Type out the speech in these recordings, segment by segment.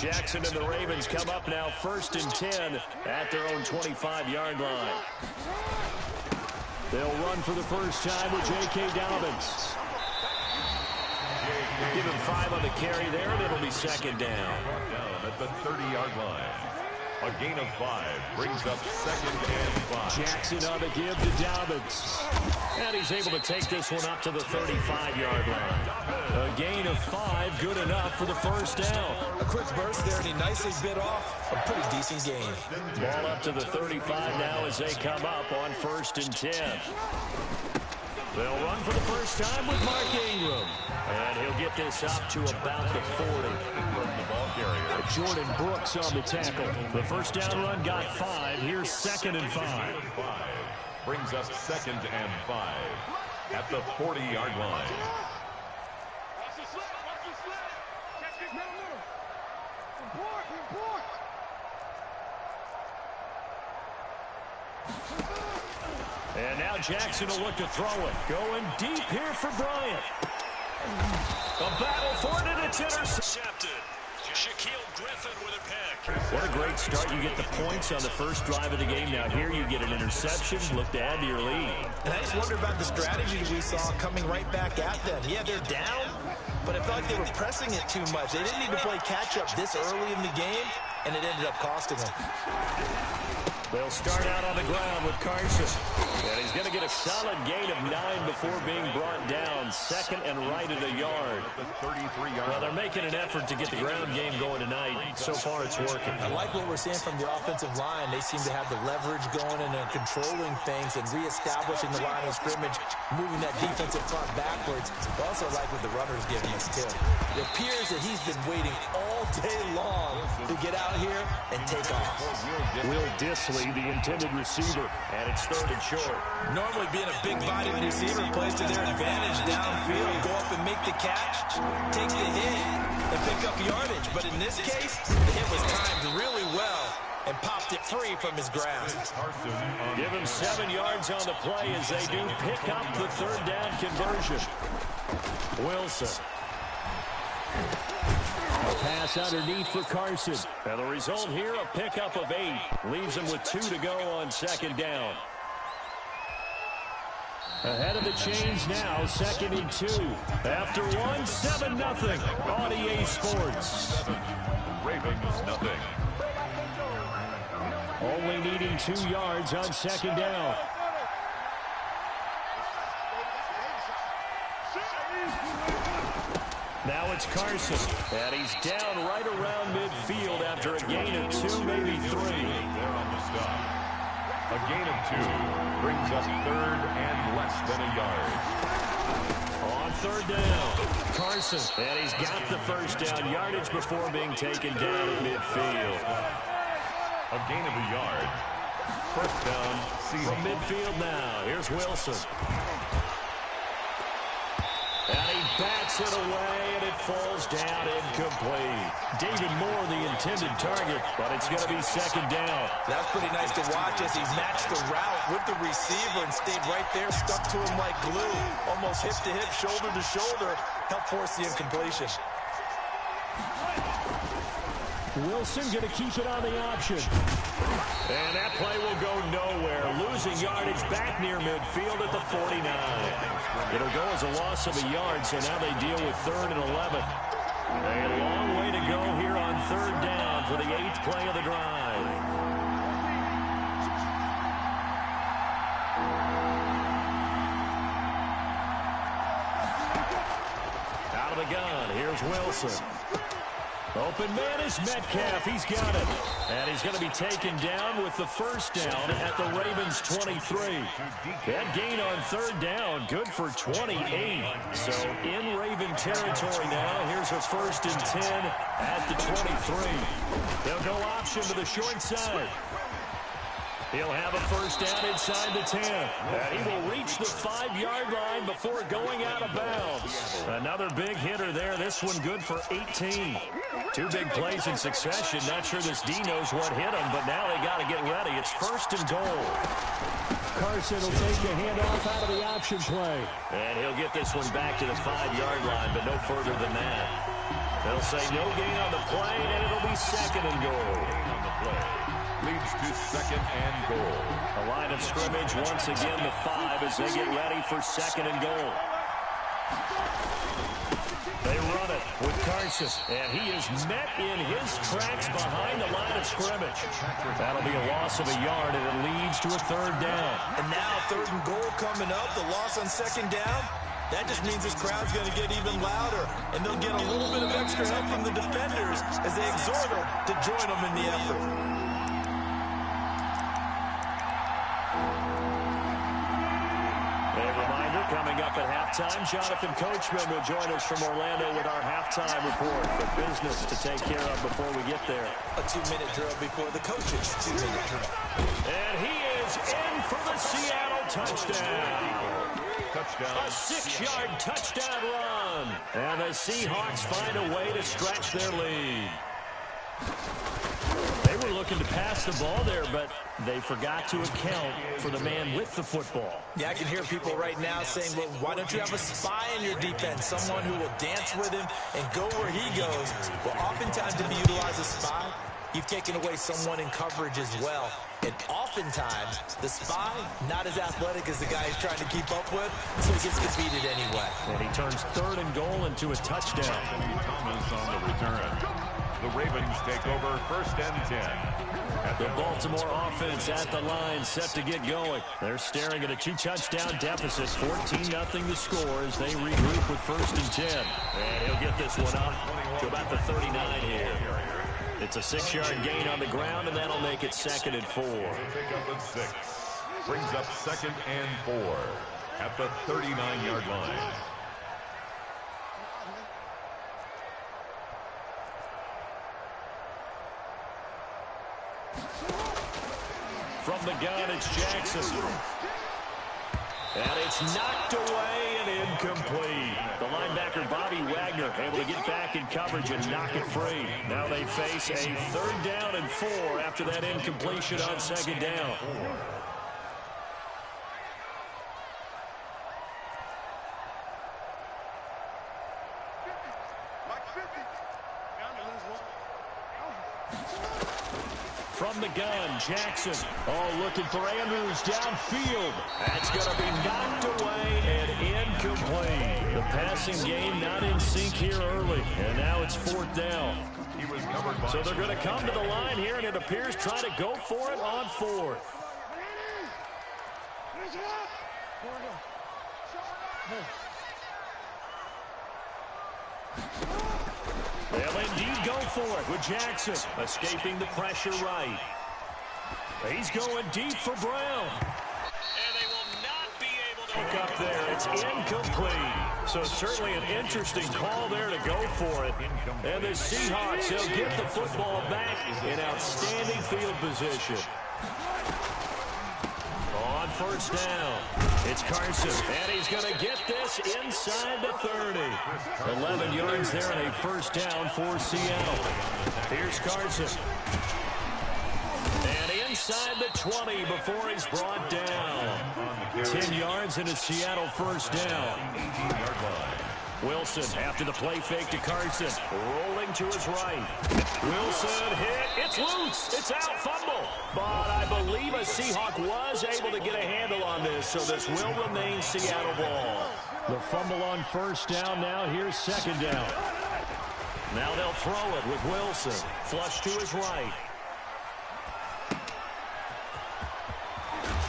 Jackson and the Ravens come up now 1st and 10 at their own 25-yard line. They'll run for the first time with J.K. Dobbins. Give him 5 on the carry there, and it'll be 2nd down. Down at the 30-yard line. A gain of 5 brings up 2nd and 5. Jackson on the give to Dobbins. And he's able to take this one up to the 35-yard line. A gain of 5, good enough for the first down. A quick burst there, and he nicely bit off a pretty decent gain. Ball up to the 35 now as they come up on 1st and 10. They'll run for the first time with Mark Ingram. And he'll get this up to about the 40. The ball carrier. Jordan Brooks on the tackle. The first down run got 5. Here's 2nd and 5. Brings us 2nd and 5 at the 40-yard line. And now Jackson will look to throw it. Going deep here for Bryant. A battle for it, and it's intercepted. Shaquille Griffin with a pick. What a great start. You get the points on the first drive of the game. Now here you get an interception. Look to add to your lead. And I just wonder about the strategy we saw coming right back at them. Yeah, they're down, but I felt like they were pressing it too much. They didn't need to play catch-up this early in the game, and it ended up costing them. They'll start out on the ground with Carson. And he's going to get a solid gain of 9 before being brought down. 2nd and right at a yard. Well, they're making an effort to get the ground game going tonight. So far, it's working. I like what we're seeing from the offensive line. They seem to have the leverage going and they're controlling things and reestablishing the line of scrimmage, moving that defensive front backwards. I also like what the runner's giving us, too. It appears that he's been waiting all day long to get out here and take off. Will Disley, the intended receiver, and it's 3rd and short. Normally being a big-bodied receiver plays to their advantage downfield. Go up and make the catch, take the hit, and pick up yardage. But in this case, the hit was timed really well and popped it free from his grasp. Give him 7 yards on the play as they do pick up the 3rd down conversion. Wilson. A pass underneath for Carson. And the result here, a pickup of 8. Leaves him with 2 to go on 2nd down. Ahead of the chains now, 2nd and 2. After 1, 7-0 on EA Sports. Ravens nothing. Only needing 2 yards on 2nd down. Now it's Carson, and he's down right around midfield after a gain of 2, maybe 3. They're on the stop. A gain of 2 brings us 3rd and less than a yard. On 3rd down, Carson, and he's got the first down yardage before being taken down at midfield. A gain of a yard. 1st down, from midfield now. Here's Wilson. And he bats it away, and it falls down incomplete. David Moore, the intended target, but it's going to be 2nd down. That's pretty nice to watch as he matched the route with the receiver and stayed right there, stuck to him like glue. Almost hip to hip, shoulder to shoulder, helped force the incompletion. Wilson going to keep it on the option. And that play will go nowhere. Losing yardage back near midfield at the 49. It'll go as a loss of a yard, so now they deal with 3rd and 11. A long way to go here on 3rd down for the 8th play of the drive. Out of the gun, here's Wilson. Open man is Metcalf. He's got it. And he's going to be taken down with the first down at the Ravens' 23. That gain on 3rd down, good for 28. So in Raven territory now. Here's a 1st and 10 at the 23. They'll go option to the short side. He'll have a first down inside the 10. And he will reach the 5-yard line before going out of bounds. Another big hitter there. This one good for 18. 2 big plays in succession. Not sure this D knows what hit him, but now they got to get ready. It's 1st and goal. Carson will take the handoff out of the option play. And he'll get this one back to the 5-yard line, but no further than that. They'll say no gain on the play, and it'll be second and goal. Gain on the play leads to second and goal. The line of scrimmage once again the 5 as they get ready for second and goal. They run it with Carson, and he is met in his tracks behind the line of scrimmage. That'll be a loss of a yard, and it leads to a third down. And now third and goal coming up, the loss on second down. That just means this crowd's going to get even louder, and they'll get a little bit of extra help from the defenders as they exhort them to join them in the effort. A reminder, coming up at halftime, Jonathan Coachman will join us from Orlando with our halftime report. The business to take care of before we get there. A 2-minute drill before the coach's 2-minute drill. And he is in for the Seattle touchdown. A 6-yard touchdown run. And the Seahawks find a way to stretch their lead. They were looking to pass the ball there, but they forgot to account for the man with the football. Yeah, I can hear people right now saying, well, why don't you have a spy in your defense, someone who will dance with him and go where he goes? Well, oftentimes if you utilize a spy, you've taken away someone in coverage as well. And oftentimes, the spy, not as athletic as the guy he's trying to keep up with, so he gets defeated anyway. And he turns third and goal into a touchdown. Thomas on the return. The Ravens take over first and 10. The Baltimore offense at the line, set to get going. They're staring at a 2-touchdown deficit, 14-0 the score as they regroup with first and 10. And he'll get this one up to about the 39 here. It's a 6-yard gain on the ground, and that'll make it second and 4. Take up at 6. Brings up second and 4 at the 39-yard line. From the gun, it's Jackson. And it's knocked away and incomplete. The linebacker, Bobby Wagner, able to get back in coverage and knock it free. Now they face a third down and 4 after that incompletion on second down. From the gun, Jackson. Oh, looking for Andrews downfield. That's going to be knocked away and incomplete. The passing game not in sync here early. And now it's fourth down. So they're going to come to the line here, and it appears trying to go for it on fourth. They'll indeed go for it with Jackson, escaping the pressure right. He's going deep for Brown. And they will not be able to pick up there. It's incomplete. So certainly an interesting call there to go for it. And the Seahawks, they'll get the football back in outstanding field position. On first down, it's Carson, and he's going to get this inside the 30. 11 yards there and a first down for Seattle. Here's Carson. And inside the 20 before he's brought down. 10 yards and a Seattle first down. 18-yard line. Wilson after the play fake to Carson. Rolling to his right. Wilson hit. It's loose. It's out. Fumble. But I believe a Seahawk was able to get a handle on this, so this will remain Seattle ball. The fumble on first down. Now here's second down. Now they'll throw it with Wilson. Flush to his right.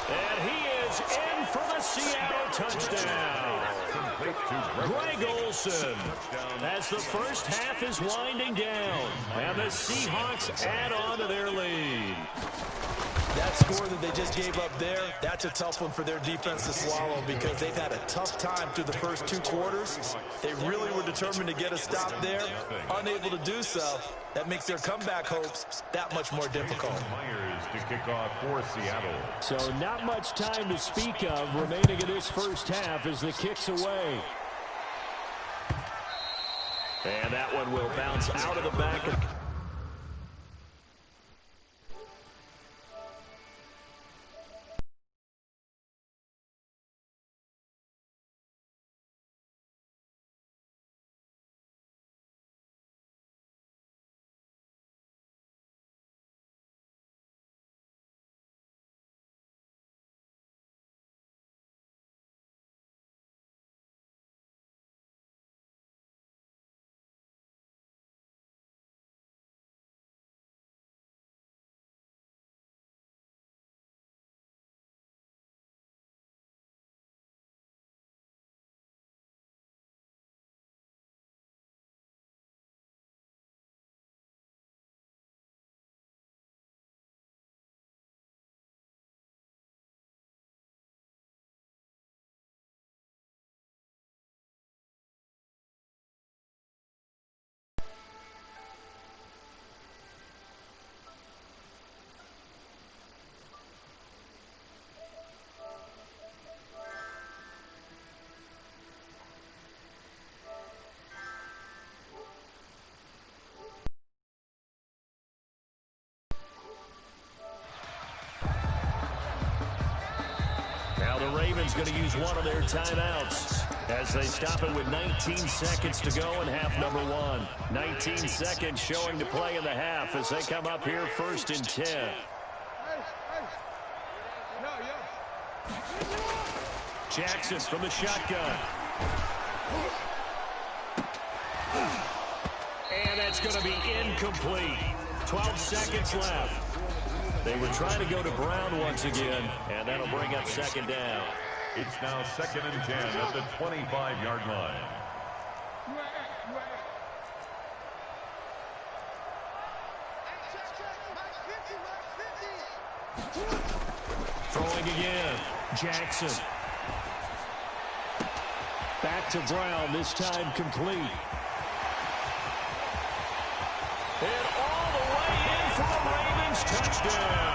And he is in for the Seattle touchdown. Greg Olsen, as the first half is winding down, and the Seahawks add on to their lead. That score that they just gave up there, that's a tough one for their defense to swallow because they've had a tough time through the first 2 quarters. They really were determined to get a stop there, unable to do so. That makes their comeback hopes that much more difficult. Myers to kick off for Seattle. So not much time to speak of remaining in this first half as the kick's away. And that one will bounce out of the back. going to use one of their timeouts as they stop it with 19 seconds to go in half number one. 19 seconds showing to play in the half as they come up here first and 10. Jackson from the shotgun. And that's going to be incomplete. 12 seconds left. They were trying to go to Brown once again, and that'll bring up second down. It's now 2nd and 10 at the 25-yard line. Throwing again. Jackson. Back to Brown, this time complete. And all the way in for the Ravens touchdown.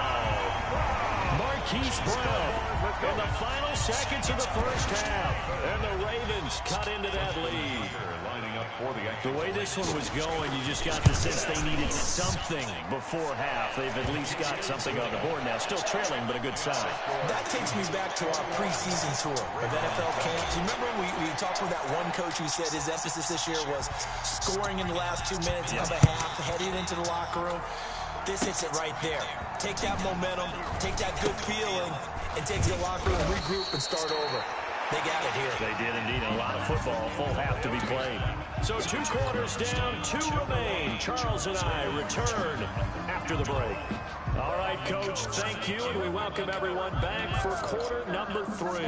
Marquise Brown in the final seconds of the first half. And the Ravens cut into that lead. The way this one was going, you just got the sense they needed something before half. They've at least got something on the board now. Still trailing, but a good sign. That takes me back to our preseason tour of NFL camps. Remember we talked with that one coach who said his emphasis this year was scoring in the last 2 minutes of a half, heading into the locker room. This hits it right there. Take that momentum, take that good feeling, and take the locker room, regroup, and start over. They got it here. They did indeed. A lot of football, full half to be played. So 2 quarters down, 2 remain. Charles and I return after the break. All right, Coach, thank you, and we welcome everyone back for quarter number 3.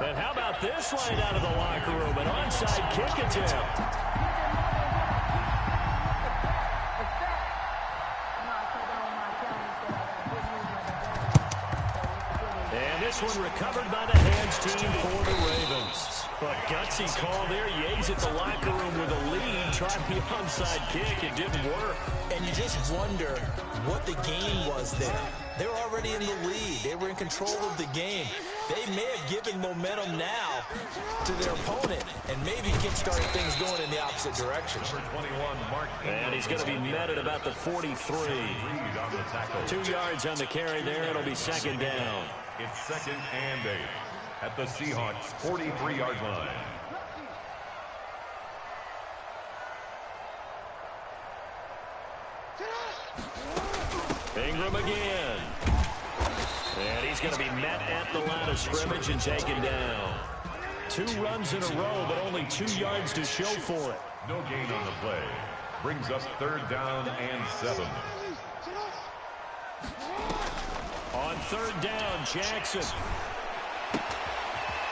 And how about this line out of the locker room? An onside kick attempt. This one recovered by the hands team for the Ravens. But gutsy call there. Yates at the locker room with a lead. Tried the onside kick. It didn't work. And you just wonder what the game was there. They were already in the lead. They were in control of the game. They may have given momentum now to their opponent and maybe kick-started things going in the opposite direction. And he's going to be met at about the 43. 2 yards on the carry there. It'll be second down. It's 2nd and 8 at the Seahawks' 43-yard line. Ingram again. And he's going to be met at the line of scrimmage and taken down. 2 runs in a row, but only 2 yards to show for it. No gain on the play. Brings us 3rd down and 7. On 3rd down, Jackson.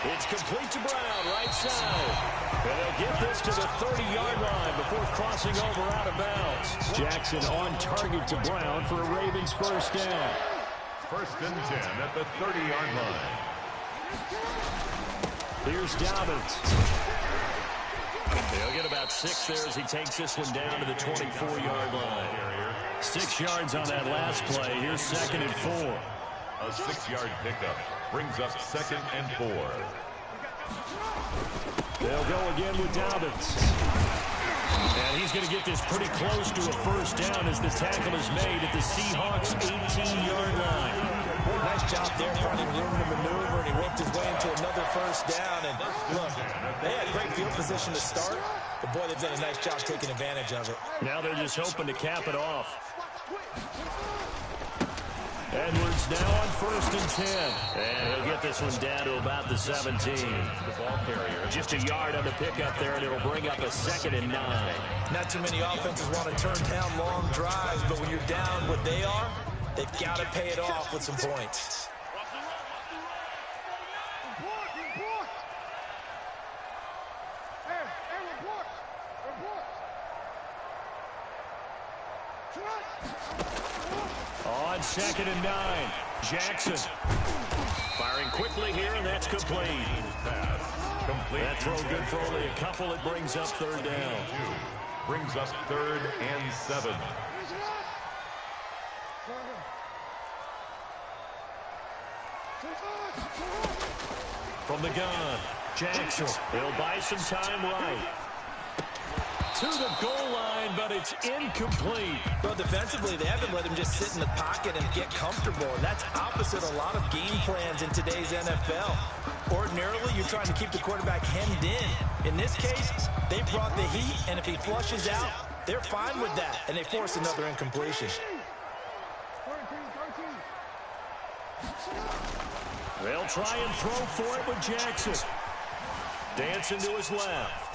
It's complete to Brown, right side. And they'll get this to the 30-yard line before crossing over out of bounds. Jackson on target to Brown for a Ravens first down. 1st and 10 at the 30-yard line. Here's Dobbins. He'll get about 6 there as he takes this one down to the 24-yard line. 6 yards on that last play. Here's 2nd and 4. A 6-yard pickup brings up 2nd and 4. They'll go again with Dobbins. And he's going to get this pretty close to a first down as the tackle is made at the Seahawks' 18-yard line. Nice job there finding room to maneuver, and he worked his way into another first down. And look, they had great field position to start, but boy, they've done a nice job taking advantage of it. Now they're just hoping to cap it off. Edwards now on 1st and 10. And he'll get this one down to about the 17. The ball carrier. Just a yard on the pickup there, and it'll bring up a 2nd and 9. Not too many offenses want to turn down long drives, but when you're down what they are, they've got to pay it off with some points. On 2nd and 9, Jackson. Firing quickly here, and that's complete. That throw good for only a couple. It brings up 3rd down. Brings us 3rd and 7. From the gun, Jackson. He'll buy some time right. To the goal line but it's incomplete. Well, defensively, they haven't let him just sit in the pocket and get comfortable, and that's opposite a lot of game plans in today's NFL. Ordinarily, you're trying to keep the quarterback hemmed in. In this case, they brought the heat, and if he flushes out, they're fine with that, and they force another incompletion. They'll try and throw for it with Jackson. Dancing to his left.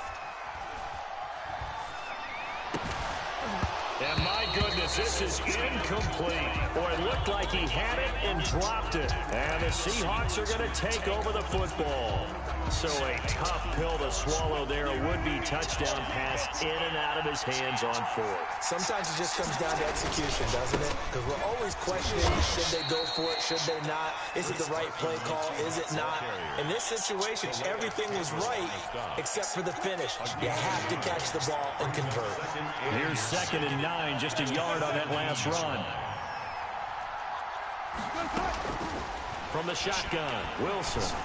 And my goodness, this is incomplete. Boy, it looked like he had it and dropped it. And the Seahawks are going to take over the football. So a tough pill to swallow there. A would-be touchdown pass in and out of his hands on fourth. Sometimes it just comes down to execution, doesn't it? Because we're always questioning, should they go for it, should they not? Is it the right play call, is it not? In this situation, everything was right except for the finish. You have to catch the ball and convert. Here's 2nd and 9, just a yard on that last run. From the shotgun, Wilson.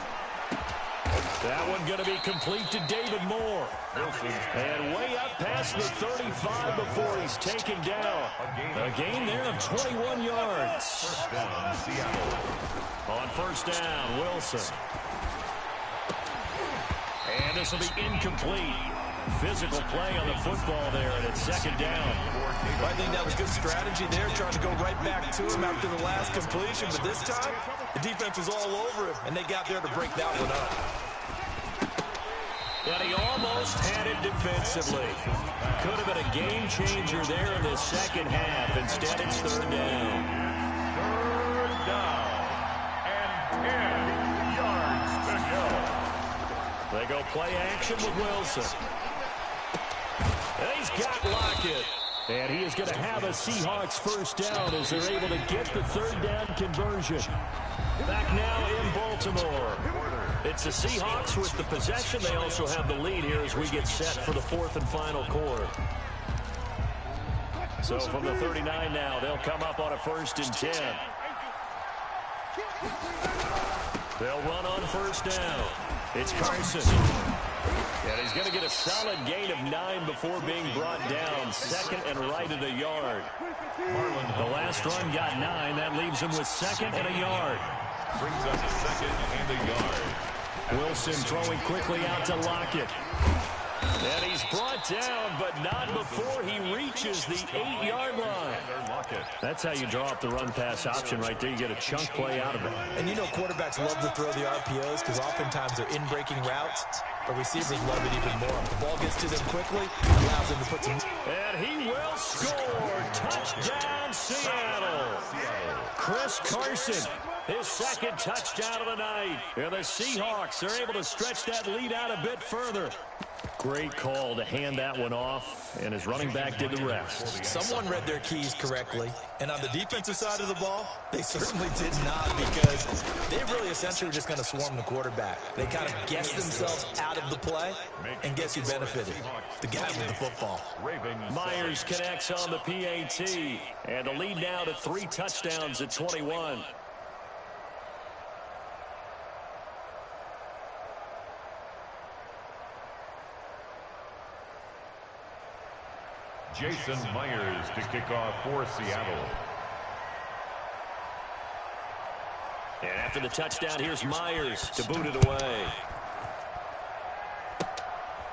That one going to be complete to David Moore. And way up past the 35 before he's taken down. A gain there of 21 yards. On first down, Wilson. And this will be incomplete. Physical play on the football there, and it's 2nd down. I think that was good strategy there, trying to go right back to him after the last completion. But this time, the defense was all over him, and they got there to break that one up. And he almost had it defensively. Could have been a game changer there in the second half. Instead, it's 3rd down. 3rd down and 10 yards to go. They go play action with Wilson. And he's got Lockett. And he is going to have a Seahawks first down as they're able to get the 3rd down conversion. Back now in Baltimore. It's the Seahawks with the possession. They also have the lead here as we get set for the 4th and final quarter. So from the 39 now, they'll come up on a 1st and 10. They'll run on first down. It's Carson. And he's going to get a solid gain of 9 before being brought down. 2nd and right at a yard. The last run got 9. That leaves him with 2nd and a yard. Brings up 2nd and a yard. Wilson throwing quickly out to Lockett. And he's brought down, but not before he reaches the 8-yard line. That's how you draw up the run-pass option right there. You get a chunk play out of it. And you know quarterbacks love to throw the RPOs because oftentimes they're in-breaking routes, but receivers love it even more. If the ball gets to them quickly, it allows them to put some... And he will score. Touchdown, Seattle. Chris Carson, his 2nd touchdown of the night. And the Seahawks are able to stretch that lead out a bit further. Great call to hand that one off, and his running back did the rest. Someone read their keys correctly, and on the defensive side of the ball, they certainly did not, because they really essentially were just going to swarm the quarterback. They kind of guessed themselves out of the play, and guess who benefited? The guy with the football. Myers connects on the PAT, and the lead now to 3 touchdowns at 21. Jason Myers to kick off for Seattle. And after the touchdown, here's Myers to boot it away.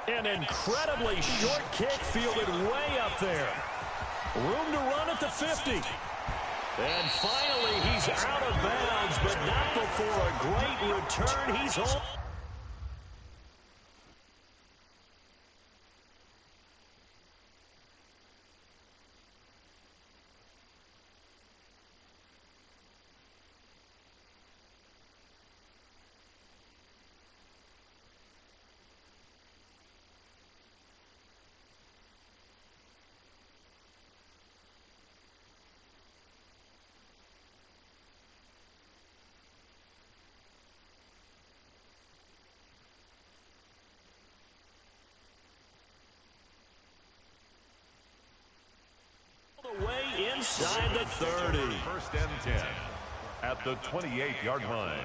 An incredibly short kick fielded way up there. Room to run at the 50. And finally, he's out of bounds, but not before a great return. He's home. Away inside the 30. 1st and 10 at the 28-yard line.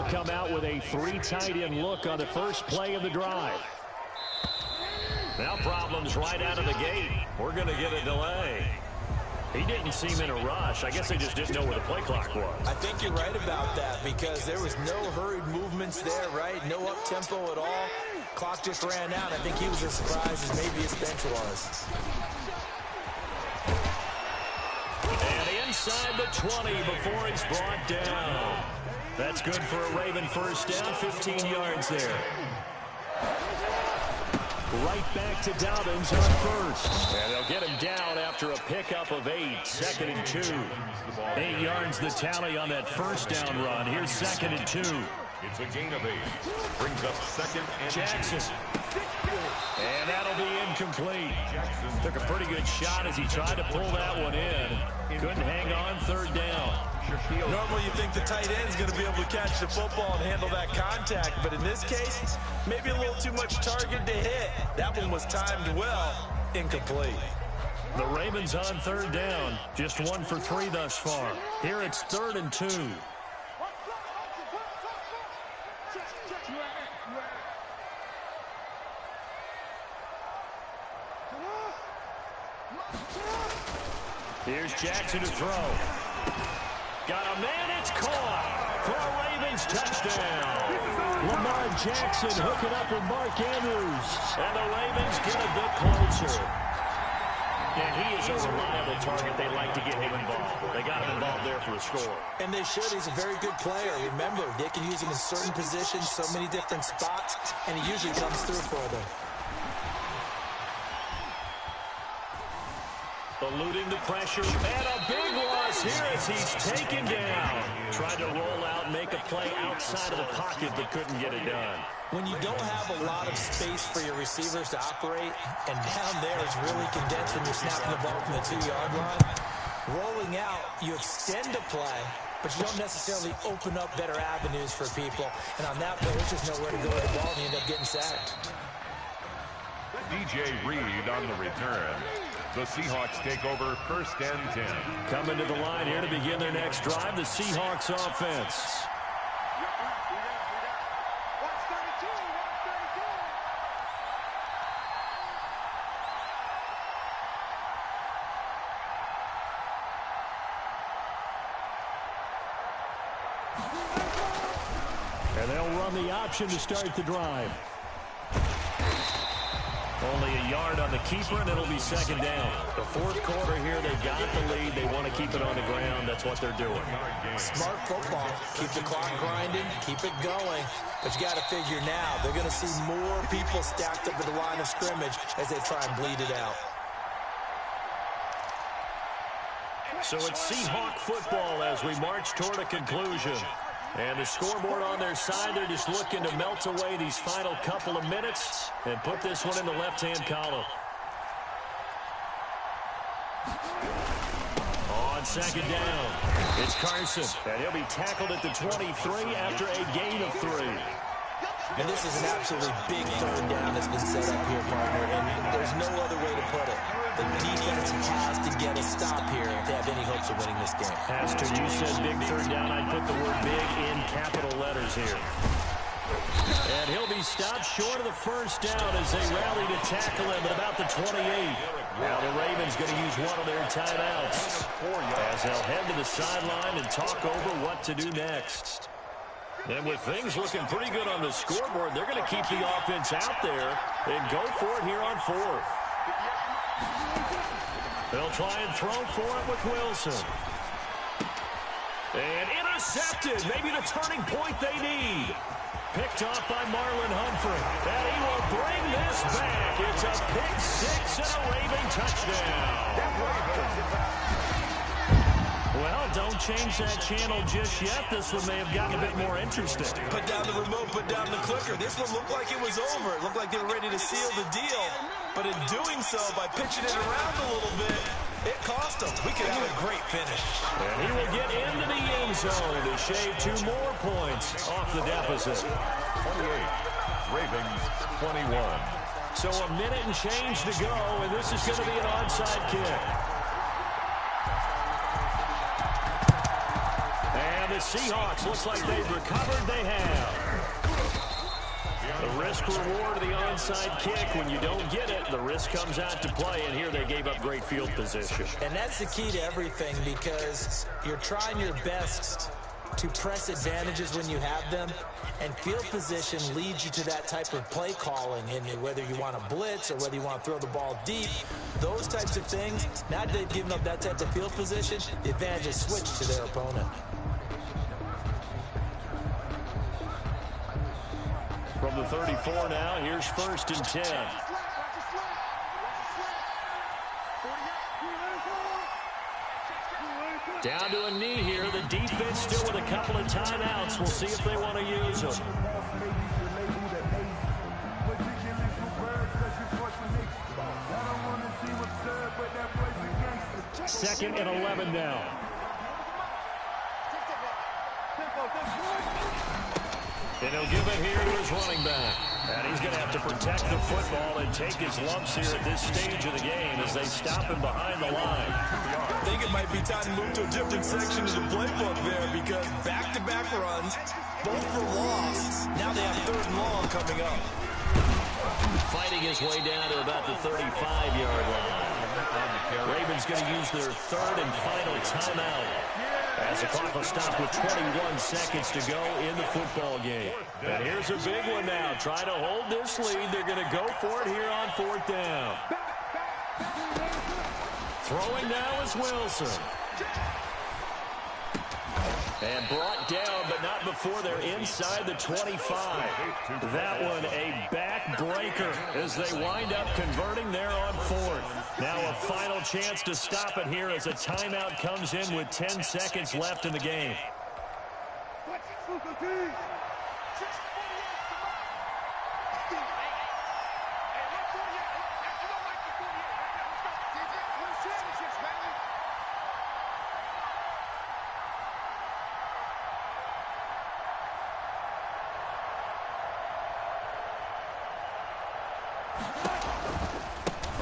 they'll come out with a 3 tight end look on the first play of the drive. Now problems right out of the gate. We're going to get a delay. He didn't seem in a rush. I guess they just didn't know where the play clock was. I think you're right about that because there was no hurried movements there, right? No up-tempo at all. Clock just ran out. I think he was as surprised as maybe his bench was. And inside the 20 before he's brought down. That's good for a Raven first down, 15 yards there. Right back to Dobbins on first. And they'll get him down after a pickup of 8. 2nd and 2. 8 yards the tally on that first down run. Here's 2nd and 2. It's a gain of 8. Brings up 2nd and Jackson. And that'll be incomplete. Took a pretty good shot as he tried to pull that one in. Couldn't hang on, 3rd down. Normally you think the tight end's going to be able to catch the football and handle that contact, but in this case, maybe a little too much target to hit. That one was timed well. Incomplete. The Ravens on 3rd down. Just 1 for 3 thus far. Here it's 3rd and 2. Here's Jackson to throw. Got a man, it's caught for a Ravens touchdown. Lamar Jackson hooking up with Mark Andrews. And the Ravens get a bit closer. And he is a reliable target. They like to get him involved. They got him involved there for a score. And they should. He's a very good player. Remember, they can use him in certain positions, so many different spots, and he usually comes through for them. Eluding the pressure, and a big loss here as he's taken down. Tried to roll out and make a play outside of the pocket, but couldn't get it done. When you don't have a lot of space for your receivers to operate, and down there is really condensed when you're snapping the ball from the 2-yard line, rolling out, you extend a play, but you don't necessarily open up better avenues for people. And on that play, there's just nowhere to go with the ball, and you end up getting sacked. DJ Reed on the return. The Seahawks take over 1st and 10. Coming to the line here to begin their next drive, the Seahawks offense. And they'll run the option to start the drive. Only a yard on the keeper, and it'll be 2nd down. The 4th quarter here, they got the lead. They want to keep it on the ground. That's what they're doing. Smart football. Keep the clock grinding. Keep it going. But you got to figure now, they're going to see more people stacked up at the line of scrimmage as they try and bleed it out. So it's Seahawk football as we march toward a conclusion. And the scoreboard on their side, they're just looking to melt away these final couple of minutes and put this one in the left-hand column. On 2nd down, it's Carson. And he'll be tackled at the 23 after a gain of 3. And this is an absolutely big 3rd down that's been set up here, partner, and there's no other way to put it. The defense has to get a stop here if they have any hopes of winning this game. Pastor, you said big 3rd down. I'd put the word big in capital letters here. And he'll be stopped short of the 1st down as they rally to tackle him at about the 28. Now the Ravens going to use one of their timeouts as they'll head to the sideline and talk over what to do next. And with things looking pretty good on the scoreboard, they're going to keep the offense out there and go for it here on 4th. They'll try and throw for it with Wilson. And intercepted. Maybe the turning point they need. Picked off by Marlon Humphrey. And he will bring this back. It's a pick 6 and a Raven touchdown. Well, don't change that channel just yet. This one may have gotten a bit more interesting. Put down the remote, put down the clicker. This one looked like it was over. It looked like they were ready to seal the deal. But in doing so, by pitching it around a little bit, it cost them. We could have a great finish. And he will get into the end zone to shave 2 more points off the deficit. 28. Ravens 21. So a minute and change to go, and this is going to be an onside kick. And the Seahawks. Looks like they've recovered. They have. The risk-reward of the onside kick. When you don't get it, the risk comes out to play, and here they gave up great field position. And that's the key to everything, because you're trying your best to press advantages when you have them, and field position leads you to that type of play calling, and whether you want to blitz or whether you want to throw the ball deep, those types of things. Now that they've given up that type of field position, the advantage is switched to their opponent. From the 34 now, here's 1st and 10. Down to a knee here. The defense still with a couple of timeouts. We'll see if they want to use them. 2nd and 11 now. And he'll give it here to his running back. And he's going to have to protect the football and take his lumps here at this stage of the game as they stop him behind the line. I think it might be time to move to a different section of the playbook there, because back-to-back runs, both for loss. Now they have 3rd and long coming up. Fighting his way down to about the 35-yard line. Ravens going to use their 3rd and final timeout, as the clock will stop with 21 seconds to go in the football game. And here's a big one now. Trying to hold this lead. They're going to go for it here on 4th down. Throwing now is Wilson. And brought down, but not before they're inside the 25. That one a backbreaker as they wind up converting there on 4th. Now a final chance to stop it here as a timeout comes in with 10 seconds left in the game.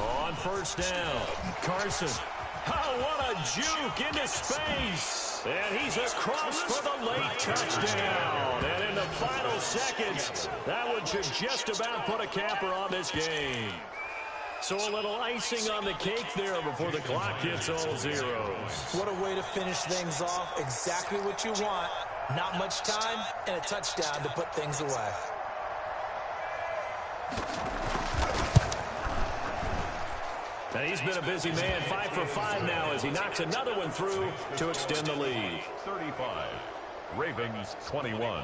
On 1st down, Carson. Oh, what a juke into space. And he's across for the late touchdown. And in the final seconds, that one should just about put a capper on this game. So a little icing on the cake there before the clock hits all zeros. What a way to finish things off. Exactly what you want. Not much time and a touchdown to put things away. And he's been a busy man, 5 for 5 now as he knocks another one through to extend the lead. 35, Ravens 21.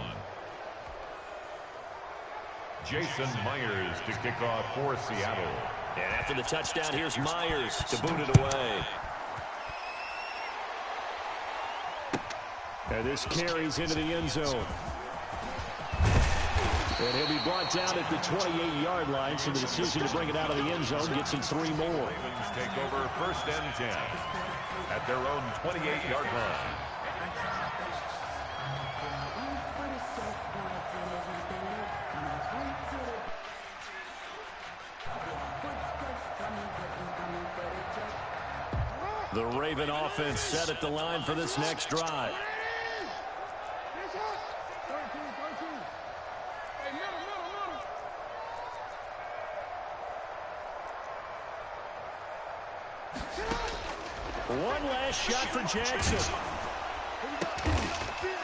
Jason Myers to kick off for Seattle. And after the touchdown, here's Myers to boot it away. And this carries into the end zone. And he'll be brought down at the 28-yard line, so the decision to bring it out of the end zone gets him 3 more. Ravens take over 1st and 10 at their own 28-yard line. The Raven offense set at the line for this next drive. One last shot for Jackson.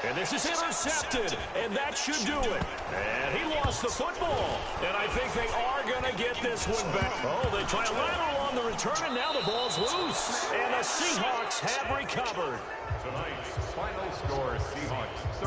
And this is intercepted, and that should do it. And he lost the football. And I think they are going to get this one back. Oh, they try a lateral on the return, and now the ball's loose. And the Seahawks have recovered. Tonight's final score, Seahawks